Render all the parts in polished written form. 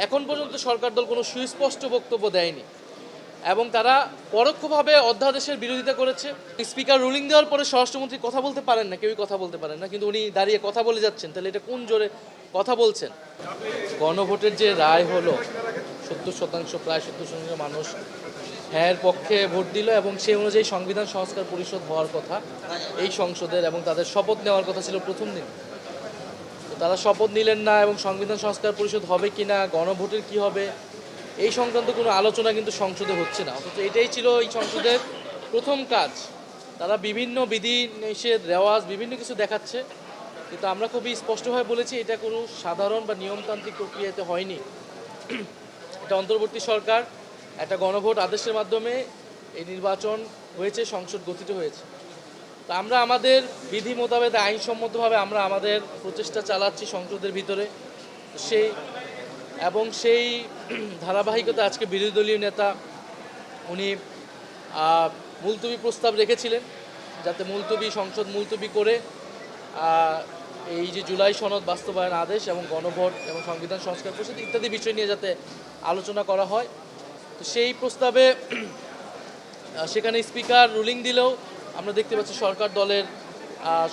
এখন পর্যন্ত সরকার দল কোনো সুস্পষ্ট বক্তব্য দেয়নি এবং তারা পরোক্ষভাবে অধ্যাদেশের বিরোধিতা করেছে। স্পিকার রুলিং দেওয়ার পরে স্বরাষ্ট্রমন্ত্রী কথা বলতে পারেন না, কেউই কথা বলতে পারেন না, কিন্তু উনি দাঁড়িয়ে কথা বলে যাচ্ছেন। তাহলে এটা কোন জোরে কথা বলছেন? গণভোটের যে রায় হলো 70%, প্রায় 70% মানুষ হ্যাঁ পক্ষে ভোট দিল এবং সেই অনুযায়ী সংবিধান সংস্কার পরিষদ হওয়ার কথা এই সংসদের, এবং তাদের শপথ নেওয়ার কথা ছিল প্রথম দিন। তো তারা শপথ নিলেন না এবং সংবিধান সংস্কার পরিষদ হবে কি না, গণভোটের কি হবে, এই সংক্রান্ত কোনো আলোচনা কিন্তু সংসদে হচ্ছে না। অথচ এটাই ছিল এই সংসদের প্রথম কাজ। তারা বিভিন্ন বিধি নিষেধ রেওয়াজ বিভিন্ন কিছু দেখাচ্ছে, কিন্তু আমরা খুবই স্পষ্টভাবে বলেছি এটা কোনো সাধারণ বা নিয়মতান্ত্রিক প্রক্রিয়াতে হয়নি। এটা অন্তর্বর্তী সরকার একটা গণভোট আদেশের মাধ্যমে এই নির্বাচন হয়েছে, সংসদ গঠিত হয়েছে। তো আমরা আমাদের বিধি মোতাবেক আইনসম্মতভাবে আমরা আমাদের প্রচেষ্টা চালাচ্ছি সংসদের ভিতরে। সেই ধারাবাহিকতা আজকে বিরোধী দলীয় নেতা উনি মুলতবি প্রস্তাব রেখেছিলেন, যাতে সংসদ মুলতবি করে এই যে জুলাই সনদ বাস্তবায়ন আদেশ এবং গণভোট এবং সংবিধান সংস্কার পরিষদ ইত্যাদি বিষয় নিয়ে যাতে আলোচনা করা হয়। তো সেই প্রস্তাবে সেখানে স্পিকার রুলিং দিলেও আমরা দেখতে পাচ্ছি সরকার দলের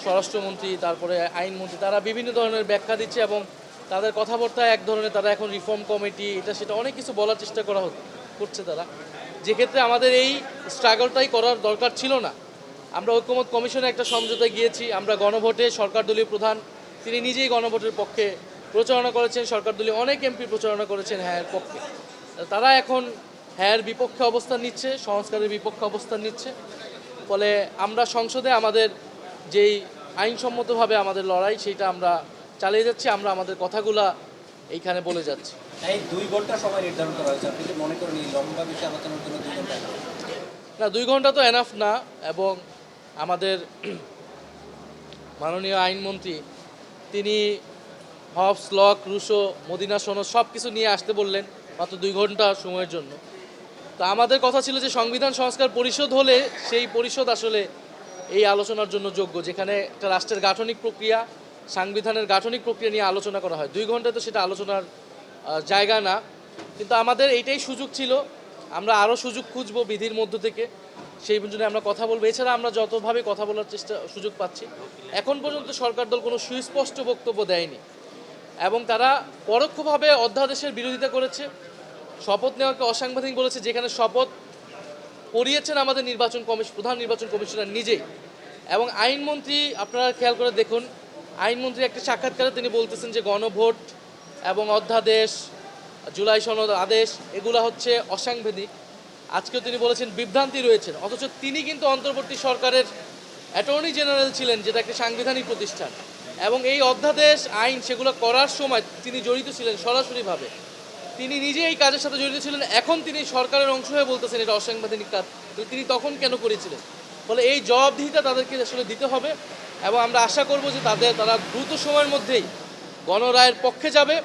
স্বরাষ্ট্রমন্ত্রী, তারপরে আইনমন্ত্রী, তারা বিভিন্ন ধরনের ব্যাখ্যা দিচ্ছে এবং তাদের কথাবার্তায় এক ধরনের, তারা এখন রিফর্ম কমিটি এটা সেটা অনেক কিছু বলার চেষ্টা করছে তারা, যেক্ষেত্রে আমাদের এই স্ট্রাগলটাই করার দরকার ছিল না। আমরা ঐক্যমত কমিশনে একটা সমঝোতায় গিয়েছি। আমরা গণভোটে সরকার দলীয় প্রধান তিনি নিজেই গণভোটের পক্ষে প্রচারণা করেছেন, সরকার দলীয় অনেক এমপি প্রচারণা করেছেন হ্যাঁর পক্ষে। তারা এখন হ্যাঁর বিপক্ষে অবস্থান নিচ্ছে, সংস্কারের বিপক্ষে অবস্থান নিচ্ছে। ফলে আমরা সংসদে আমাদের যেই আইনসম্মতভাবে আমাদের লড়াই সেইটা আমরা চালিয়ে যাচ্ছি, আমরা আমাদের কথাগুলা এইখানে বলে যাচ্ছি। এই 2 ঘন্টা সময় নির্ধারণ করা হয়েছে, আপনি কি মনে করেন এই লম্বা বিষয় আলোচনার জন্য 2 ঘন্টা? না, 2 ঘন্টা তো এনাফ না। এবং আমাদের মাননীয় আইনমন্ত্রী তিনি হবস, লক, রুশো, মদিনা সনদ সব কিছু নিয়ে আসতে বললেন মাত্র 2 ঘন্টা সময়ের জন্য। তো আমাদের কথা ছিল যে সংবিধান সংস্কার পরিষদ হলে সেই পরিষদ আসলে এই আলোচনার জন্য যোগ্য, যেখানে একটা রাষ্ট্রের গাঠনিক প্রক্রিয়া, সাংবিধানের গাঠনিক প্রক্রিয়া নিয়ে আলোচনা করা হয়। 2 ঘন্টায় তো সেটা আলোচনার জায়গা না। কিন্তু আমাদের এইটাই সুযোগ ছিল, আমরা আরও সুযোগ খুঁজবো বিধির মধ্য থেকে, সেই জন্য আমরা কথা বলবো। এছাড়া আমরা যতভাবে কথা বলার সুযোগ পাচ্ছি। এখন পর্যন্ত সরকার দল কোনো সুস্পষ্ট বক্তব্য দেয়নি এবং তারা পরোক্ষভাবে অধ্যাদেশের বিরোধিতা করেছে, শপথ নেওয়াকে অসাংবিধানিক বলেছে, যেখানে শপথ পড়িয়েছেন আমাদের প্রধান নির্বাচন কমিশনার নিজেই। এবং আইনমন্ত্রী, আপনারা খেয়াল করে দেখুন, আইনমন্ত্রী একটা সাক্ষাৎকারে তিনি বলতেছেন যে গণভোট এবং অধ্যাদেশ, জুলাই সনদ আদেশ এগুলো হচ্ছে অসাংবিধানিক। আজকেও তিনি বলেছেন বিভ্রান্তি রয়েছেন, অথচ তিনি কিন্তু অন্তর্বর্তী সরকারের অ্যাটর্নি জেনারেল ছিলেন, যেটা একটা সাংবিধানিক প্রতিষ্ঠান, এবং এই অধ্যাদেশ আইন সেগুলো করার সময় তিনি জড়িত ছিলেন সরাসরিভাবে। তিনি নিজে এই কাজের সাথে জড়িত ছিলেন। এখন তিনি সরকারের অংশ হয়ে বলতেছেন এটা অসাংবিধানিক কাজ, তিনি তখন কেন করেছিলেন? ফলে এই জবাবদিহিতা তাদেরকে আসলে দিতে হবে এবং আমরা আশা করব যে তারা দ্রুত সময়ের মধ্যেই গণরায়ের পক্ষে যাবে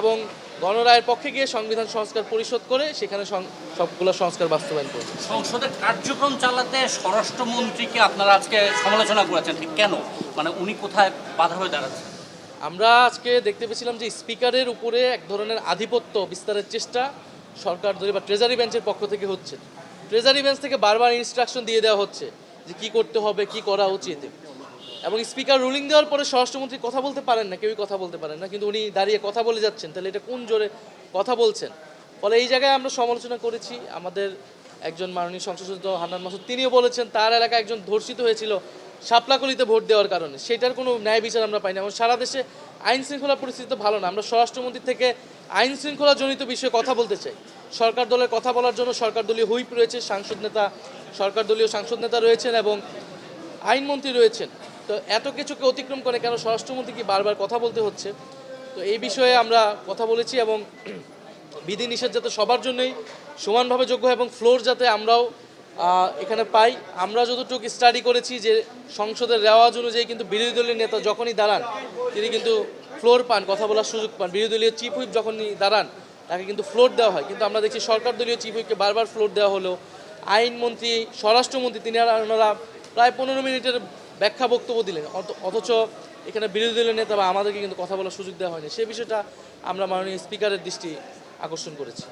এবং গণরায়ের পক্ষে গিয়ে সংবিধান সংস্কার পরিষদ করে সেখানে সবগুলো সংস্কার বাস্তবায়ন করবে। সংসদের কার্যক্রম চালাতে স্বরাষ্ট্রমন্ত্রীকে আপনারা আজকে সমালোচনা করেছেন, ঠিক কেন? মানে উনি কোথায় বাধা হয়ে দাঁড়াচ্ছেন? আমরা আজকে দেখতে পেয়েছিলাম যে স্পিকারের উপরে এক ধরনের আধিপত্য বিস্তারের চেষ্টা সরকার দলীয় বা ট্রেজারি বেঞ্চের পক্ষ থেকে হচ্ছে। ট্রেজারি বেঞ্চ থেকে বারবার ইনস্ট্রাকশন দিয়ে দেওয়া হচ্ছে যে কী করতে হবে, কী করা উচিত, এবং স্পিকার রুলিং দেওয়ার পরে স্বরাষ্ট্রমন্ত্রী কথা বলতে পারেন না, কেউই কথা বলতে পারেন না, কিন্তু উনি দাঁড়িয়ে কথা বলে যাচ্ছেন। তাহলে এটা কোন জোরে কথা বলছেন? ফলে এই জায়গায় আমরা সমালোচনা করেছি। আমাদের একজন মাননীয় সংসদ সদস্য হান্নান মাসুদ তিনিও বলেছেন তার এলাকায় একজন ধর্ষিত হয়েছিল শাপলাকলিতে ভোট দেওয়ার কারণে, সেটার কোনো ন্যায় বিচার আমরা পাই না। এবং সারা দেশে আইন শৃঙ্খলা পরিস্থিতি তো ভালো না। আমরা স্বরাষ্ট্রমন্ত্রী থেকে আইন শৃঙ্খলা জনিত বিষয়ে কথা বলতে চাই। সরকার দলের কথা বলার জন্য সরকার দলীয় হুইপ রয়েছে, সরকার দলীয় সাংসদ নেতা রয়েছেন এবং আইনমন্ত্রী রয়েছেন। তো এত কিছুকে অতিক্রম করে কেন স্বরাষ্ট্রমন্ত্রীকে বারবার কথা বলতে হচ্ছে? তো এই বিষয়ে আমরা কথা বলেছি এবং বিধিনিষেধ যাতে সবার জন্যই সমানভাবে যোগ্য এবং ফ্লোর যাতে আমরাও এখানে পাই। আমরা যতটুকু স্টাডি করেছি যে সংসদের রেওয়াজ অনুযায়ী কিন্তু বিরোধী দলীয় নেতা যখনই দাঁড়ান তিনি কিন্তু ফ্লোর পান, কথা বলার সুযোগ পান। বিরোধী দলীয় চিফ হুইপ যখনই দাঁড়ান তাকে কিন্তু ফ্লোর দেওয়া হয়, কিন্তু আমরা দেখছি সরকার দলীয় চিফ হুইপকে বারবার ফ্লোর দেওয়া হলো। আইনমন্ত্রী, স্বরাষ্ট্রমন্ত্রী তিনি ওনারা প্রায় 15 মিনিটের ব্যাখ্যা বক্তব্য দিলেন, অথচ এখানে বিরোধী দলের নেতা বা আমাদেরকে কিন্তু কথা বলার সুযোগ দেওয়া হয়নি, সেই বিষয়টা আমরা মাননীয় স্পিকারের দৃষ্টি আকর্ষণ করেছি।